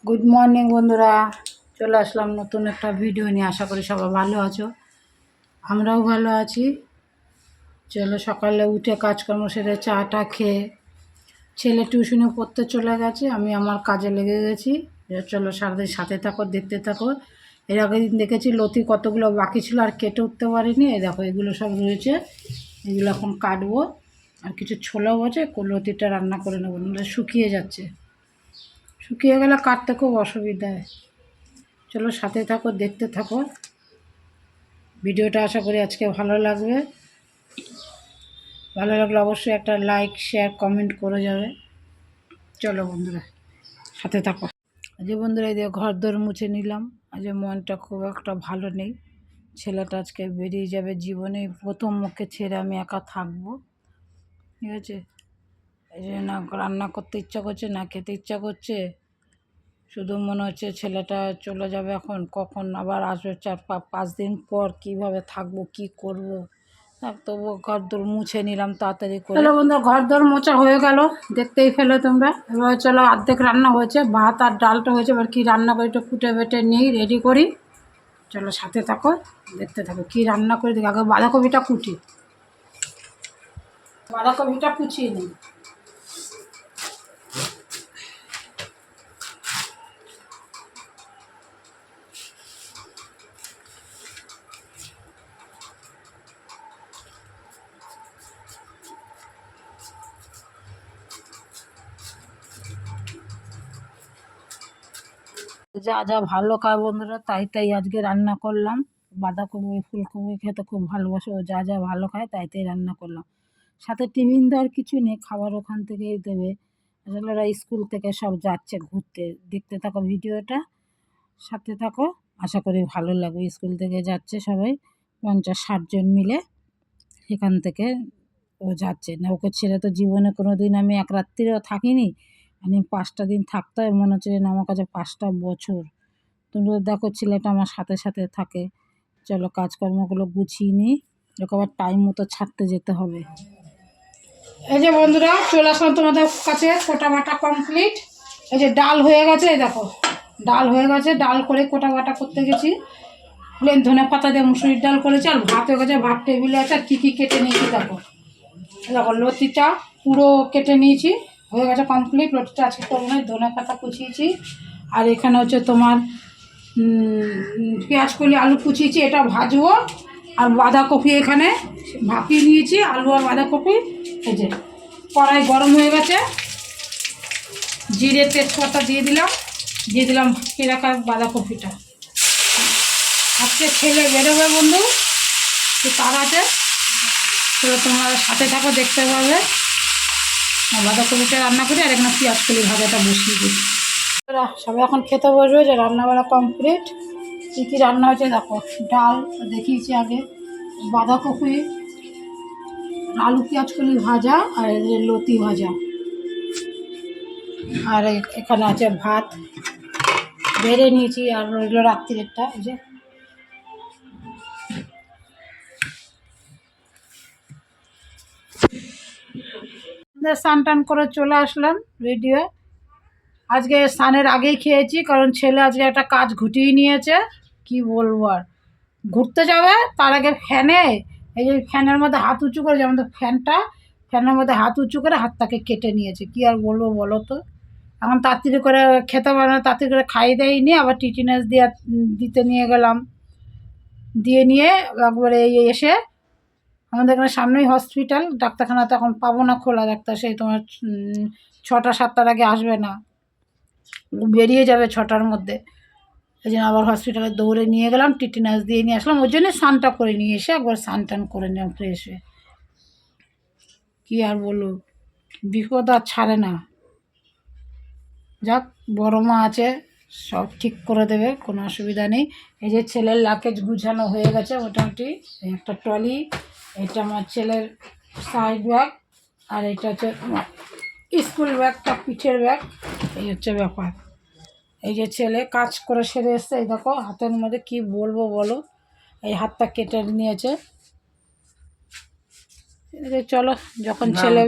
Good morning বন্ধুরা, চলে আসলাম নতুন একটা ভিডিও নিয়ে। আশা করি সবাই ভালো আছো, আমরাও ভালো আছি। চলো সকালে উঠে কাজকর্ম সেরে চাটা খেয়ে ছেলে টিউশনে পড়তে চলে গেছে, আমি আমার কাজে লেগে গেছি। চলো সারাদিন সাথে থাকো, দেখতে থাকো। এর আগের দিন দেখেছি লতি কতগুলো বাকি ছিল আর কেটে উঠতে পারিনি। এই দেখো এগুলো সব রয়েছে, এগুলো এখন কাটবো। আর কিছু ছোলাও আছে, লতিটা রান্না করে নেবো, নাহলে শুকিয়ে যাচ্ছে। শুকিয়ে গেলে কাটতে খুব অসুবিধা হয়। চলো সাথে থাকো, দেখতে থাকো ভিডিওটা। আশা করি আজকে ভালো লাগবে। ভালো লাগলে অবশ্যই একটা লাইক শেয়ার কমেন্ট করে যাবে। চলো বন্ধুরা সাথে থাকো। আজ বন্ধুরা এই ঘর দোর মুছে নিলাম। আজ মনটা খুব একটা ভালো নেই। ছেলেটা আজকে বেরিয়ে যাবে, জীবনে প্রথম মুখে ছেড়ে আমি একা থাকবো, ঠিক আছে। এই যে না রান্না করতে ইচ্ছা করছে, না খেতে ইচ্ছা করছে। শুধু মনে হচ্ছে ছেলেটা চলে যাবে, এখন কখন আবার আসবে 4-5 দিন পর, কীভাবে থাকবো, কি করব। তবু ঘর দোর মুছে নিলাম তাড়াতাড়ি করে। চলো বন্ধু, ঘর দোর মোছা হয়ে গেল, দেখতেই ফেলে তোমরা। এবার চলো অর্ধেক রান্না হয়েছে, ভাত আর ডালটা হয়েছে। এবার কী রান্না করি একটু কুটে বেটে নিই, রেডি করি। চলো সাথে থাকো, দেখতে থাকো কী রান্না করে। দেখি আগে বাঁধাকপিটা কুচি, বাঁধাকপিটা কুচিয়ে নিই। যা যা ভালো খায় বন্ধুরা তাই তাই আজকে রান্না করলাম। বাঁধাকপি ফুলকপি খেতে খুব ভালোবাসে, ও যা যা ভালো খায় তাই তাই রান্না করলাম। সাথে টিফিন দেওয়ার কিছু নেই, খাবার ওখান থেকেই দেবে। আসলে ওরা স্কুল থেকে সব যাচ্ছে ঘুরতে। দেখতে থাকো ভিডিওটা, সাথে থাকো, আশা করি ভালো লাগবে। স্কুল থেকে যাচ্ছে সবাই 50-60 জন মিলে, সেখান থেকে ও যাচ্ছে। না ওকে ছেড়ে তো জীবনে কোনো দিন আমি এক রাত্রিও থাকিনি। আমি 5টা দিন থাকতে হয়, মনে হচ্ছে যেন আমার কাছে 5টা বছর। তুমি দেখো ছেলেটা আমার সাথে সাথে থাকে। চলো কাজকর্মগুলো গুছিয়ে নিই, ওকে আবার টাইম মতো ছাড়তে যেতে হবে। এই যে বন্ধুরা চলে আসলাম তোমাদের কাছে, কোটা বাটা কমপ্লিট। এই যে ডাল হয়ে গেছে, এই দেখো ডাল হয়ে গেছে। ডাল করে কোটা বাটা করতে গেছি। প্লেন ধনে পাতা দিয়ে মুসুরির ডাল করেছি, আর ভাত হয়ে গেছে, ভাত টেবিলে আছে। আর কী কী কেটে নিয়েছি দেখো। দেখো লতিটা পুরো কেটে নিয়েছি, হয়ে গেছে কমপ্লিট। লতিটা আজকে করবো না, ধনে পাতা কুচিয়েছি। আর এখানে হচ্ছে তোমার পেঁয়াজ কলি আলু কুচিয়েছি, এটা ভাজবো। আর বাঁধাকপি এখানে ভাপিয়ে নিয়েছি, আলু আর বাঁধাকপি। এই যে কড়াই গরম হয়ে গেছে, জিরে তেজপাতা দিয়ে দিলাম, ভাপিয়ে রাখা বাঁধাকপিটা। আজকে ছেলে বেরোবে বন্ধু, তো তার আছে। সেটা তোমার সাথে থাকো, দেখতে পাবে। বাঁধাকপিটা রান্না করি, আর এখানে পেঁয়াজ কলি ভাজাটা বসিয়ে দিই। সবাই এখন খেতে বসবে। যে রান্নাবাড়া কমপ্লিট। কী কী রান্না হয়েছে দেখো। ডাল দেখিয়েছি আগে, বাঁধাকপি, আলু পেঁয়াজ কলি ভাজা, আর লতি ভাজা। আর এখানে আছে ভাত বেড়ে নিয়েছি, আর রইল রাত্রিরেরটা। এই যে স্নান টান করে চলে আসলাম ভিডিও। আজকে স্নানের আগেই খেয়েছি, কারণ ছেলে আজকে একটা কাজ ঘুটিয়ে নিয়েছে। কি বলবো আর, ঘুরতে যাবে তার আগে ফ্যানে, এই যে ফ্যানের মধ্যে হাত উঁচু করে, যেমন ফ্যানের মধ্যে হাত উঁচু করে হাতটাকে কেটে নিয়েছে। কি আর বলবো বলো তো। এখন তাড়াতাড়ি করে খেতে পারে না, তাড়াতাড়ি করে খাইয়ে দেয়নি। আবার টিটিনাস দিতে নিয়ে গেলাম, দিয়ে নিয়ে একবারে এসে আমাদের এখানে সামনেই হসপিটাল, ডাক্তারখানা তো এখন পাবো না খোলা। ডাক্তার সেই তোমার 6টা-7টার আগে আসবে না, বেরিয়ে যাবে 6টার মধ্যে। এই জন্য আবার হসপিটালে দৌড়ে নিয়ে গেলাম, টিটিনাস দিয়ে নিয়ে আসলাম। ওই জন্যই স্নানটা করে নিয়ে এসে একবার স্নান টান করে নিলাম ফ্রেশ হয়ে। কী আর বলবো, বিপদ আর ছাড়ে না। যাক, বড় মা আছে, সব ঠিক করে দেবে, কোনো অসুবিধা নেই। এই যে ছেলের লাগেজ গুছানো হয়ে গেছে মোটামুটি। একটা ট্রলি, এটা আমার ছেলের সাইড ব্যাগ, আর এটা হচ্ছে স্কুল ব্যাগটা, পিঠের ব্যাগ। এই হচ্ছে ব্যাপার। এই যে ছেলে কাজ করে সেরে এসছে, এই দেখো হাতের মধ্যে কি বলবো বলো, এই হাতটা কেটে নিয়েছে। চলো যখন ছেলে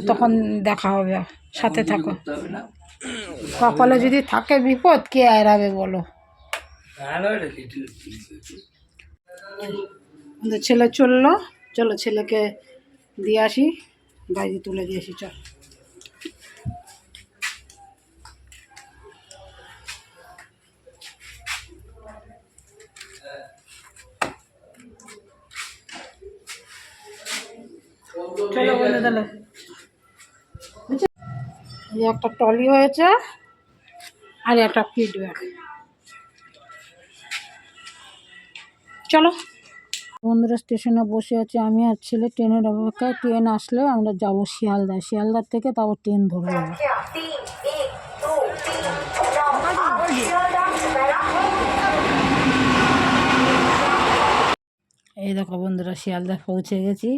তখন দেখা হবে, সাথে থাকো। কপালে যদি থাকে বিপদ কে এড়াবে বলো। আমাদের ছেলে চললো, চলো ছেলেকে দিয়ে আসি, গাড়ি তুলে দিয়ে আসি। চল চলো বলে দিলে। এই একটা ট্রলি হয়েছে আর একটা ফিডব্যাক। চলো বন্ধুরা, স্টেশনে বসে আছে আমি আর ছেলে, ট্রেনের অপেক্ষায়। ট্রেন আসলে আমরা যাবো শিয়ালদা, শিয়ালদার থেকে তারপর ট্রেন ধরবো। এই দেখো বন্ধুরা, শিয়ালদা পৌঁছে গেছি।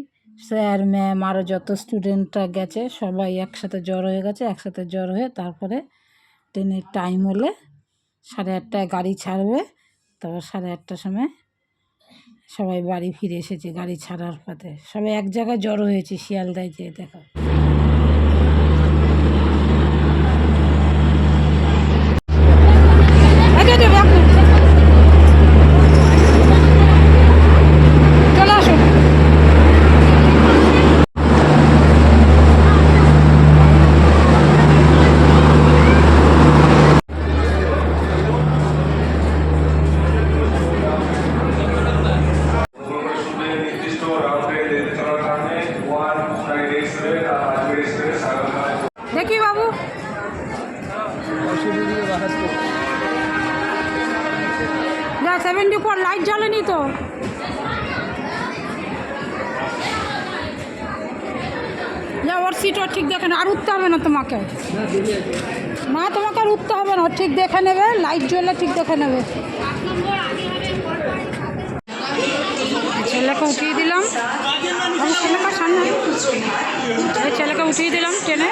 স্যার ম্যাম আরও যত স্টুডেন্টরা গেছে সবাই একসাথে জড়ো হয়ে গেছে। একসাথে জড়ো হয়ে তারপরে ট্রেনের টাইম হলে 8:30টায় গাড়ি ছাড়বে। তারপর 8:30টার সময় সবাই বাড়ি ফিরে এসেছে গাড়ি ছাড়ার পথে। সবাই এক জায়গায় জড়ো হয়েছে শিয়ালদায় যেয়ে। দেখো চলে আসুন। দেখি বাবু, যা 74 লাইট জ্বলেনি তো। যা ওর সিটও ঠিক দেখে না, আর উঠতে হবে না তোমাকে। না তোমাকে আর উঠতে হবে না, ঠিক দেখে নেবে, লাইট জ্বললে ঠিক দেখে নেবে। ছেলেকে উঠিয়ে দিলাম, ছেলেকে সামনে ছেলেকে উঠিয়ে দিলাম ট্রেনে।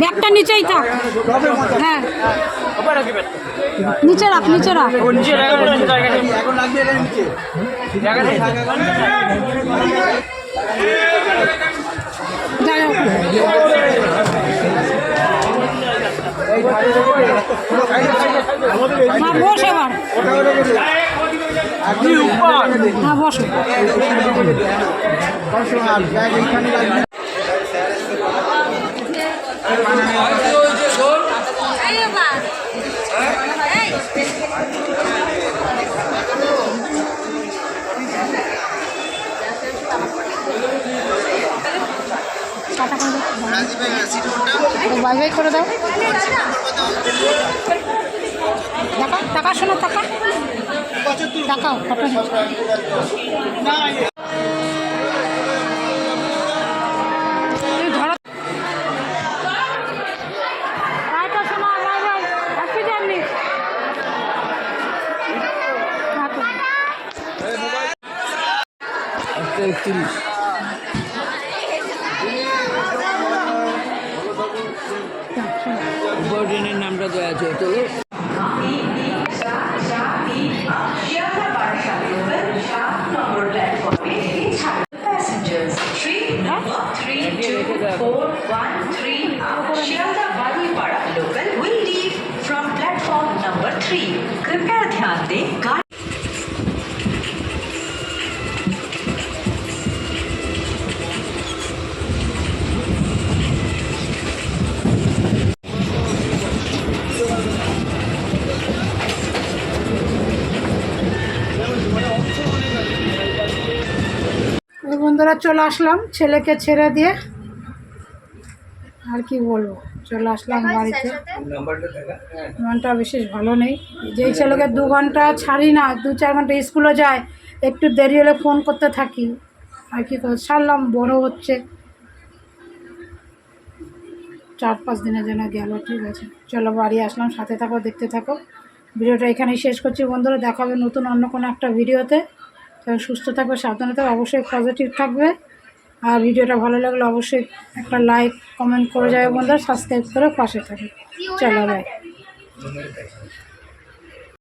ব্যাগটা নিচেই থাক। হ্যাঁ নিচে রাখ, নিচে রাখ। যাই হোক বস এবার। হ্যাঁ বসো। বাই বাই করে দাও। টাকা টাকা শোনো, টাকা টাকাও ফটো ট্রেনের নামটা দেওয়া আছে তো। कृपया ध्यान दें বন্ধুরা চলে আসলাম ছেলেকে ছেড়ে দিয়ে, আর কি বলবো, চলে আসলাম বাড়িতে। মনটা বিশেষ ভালো নেই। যেই ছেলেকে 2 ঘন্টা ছাড়ি না, 2-4 ঘন্টা স্কুলে যায়, একটু দেরি হলে ফোন করতে থাকি, আর কি করে ছাড়লাম, বড় হচ্ছে। 4-5 দিনের জন্য গেল, ঠিক আছে। চলো বাড়ি আসলাম, সাথে থাকো, দেখতে থাকো। ভিডিওটা এখানেই শেষ করছি বন্ধুরা, দেখাবে নতুন অন্য কোনো একটা ভিডিওতে। তো সুস্থ থাকবে, সাবধানে থাকবে, অবশ্যই পজিটিভ থাকবে। আর ভিডিওটা ভালো লাগলে অবশ্যই একটা লাইক কমেন্ট করে যাবে বন্ধুরা, সাবস্ক্রাইব করে পাশে থাকবে। চলো বাই।